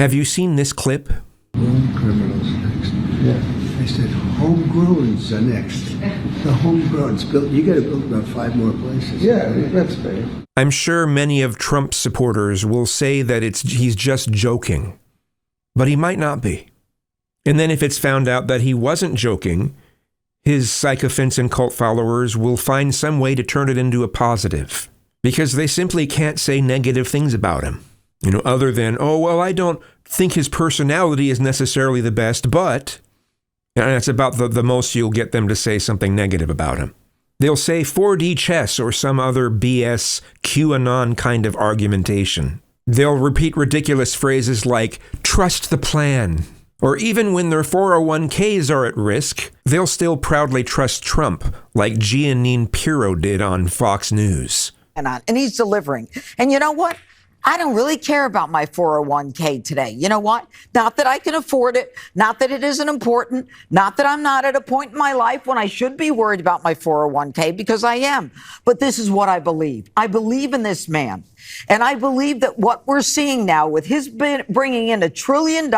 Have you seen this clip? Home criminals next. Yeah. They said homegrowns are next. The homegrowns built. You got to build about 5 more places. Yeah, that's fair. I'm sure many of Trump's supporters will say that he's just joking, but he might not be. And then if it's found out that he wasn't joking, his sycophants and cult followers will find some way to turn it into a positive, because they simply can't say negative things about him. Other than, oh, well, I don't think his personality is necessarily the best, but, and that's about the most you'll get them to say something negative about him. They'll say 4D chess or some other BS QAnon kind of argumentation. They'll repeat ridiculous phrases like, trust the plan. Or even when their 401ks are at risk, they'll still proudly trust Trump, like Giannine Pirro did on Fox News. And he's delivering. And you know what? I don't really care about my 401k today. You know what? Not that I can afford it. Not that it isn't important. Not that I'm not at a point in my life when I should be worried about my 401k, because I am. But this is what I believe. I believe in this man. And I believe that what we're seeing now with his bringing in $1 trillion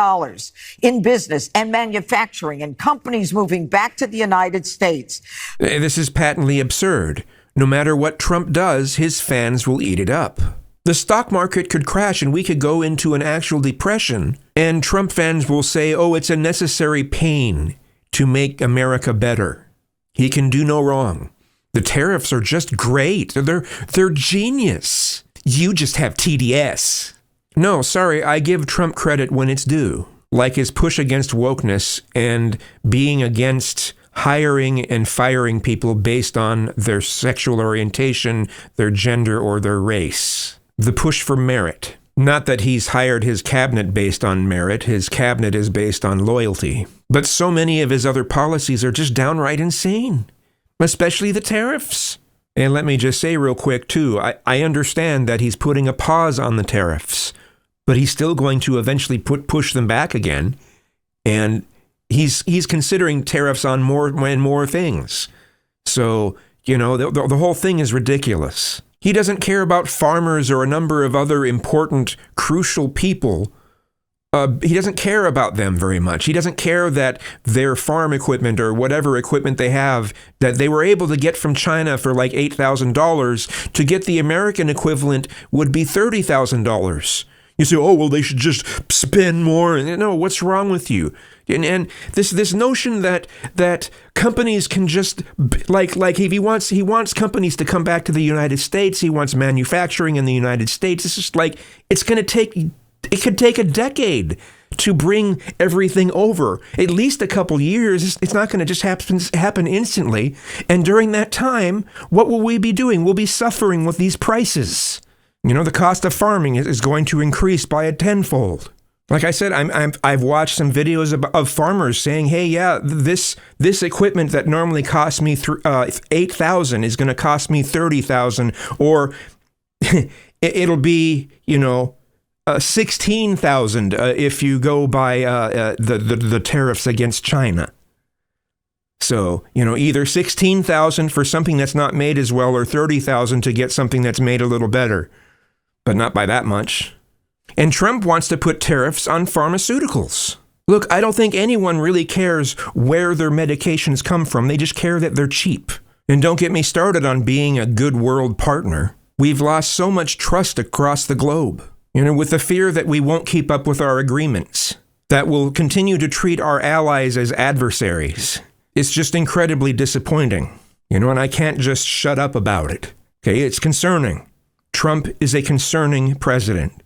in business and manufacturing and companies moving back to the United States. This is patently absurd. No matter what Trump does, his fans will eat it up. The stock market could crash and we could go into an actual depression, and Trump fans will say, oh, it's a necessary pain to make America better. He can do no wrong. The tariffs are just great. They're genius. You just have TDS. No, sorry, I give Trump credit when it's due, like his push against wokeness and being against hiring and firing people based on their sexual orientation, their gender, or their race. The push for merit. Not that he's hired his cabinet based on merit. His cabinet is based on loyalty. But so many of his other policies are just downright insane, especially the tariffs. And let me just say real quick, too, I understand that he's putting a pause on the tariffs, but he's still going to eventually push them back again. And he's considering tariffs on more and more things. So, the whole thing is ridiculous. He doesn't care about farmers or a number of other important, crucial people. He doesn't care about them very much. He doesn't care that their farm equipment or whatever equipment they have that they were able to get from China for like $8,000 to get the American equivalent would be $30,000. You say, oh, well, they should just spend more. No, what's wrong with you? And this notion that companies can just like if he wants companies to come back to the United States, he wants manufacturing in the United States. It's just like it could take a decade to bring everything over. At least a couple years. It's not going to just happen instantly. And during that time, what will we be doing? We'll be suffering with these prices. The cost of farming is going to increase by a tenfold. Like I said, I've watched some videos of farmers saying, "Hey, yeah, this equipment that normally costs me $8,000 is going to cost me $30,000, or it'll be $16,000 if you go by the tariffs against China." So either $16,000 for something that's not made as well, or $30,000 to get something that's made a little better, but not by that much. And Trump wants to put tariffs on pharmaceuticals. Look, I don't think anyone really cares where their medications come from. They just care that they're cheap. And don't get me started on being a good world partner. We've lost so much trust across the globe, with the fear that we won't keep up with our agreements, that we'll continue to treat our allies as adversaries. It's just incredibly disappointing, and I can't just shut up about it. Okay, it's concerning. Trump is a concerning president.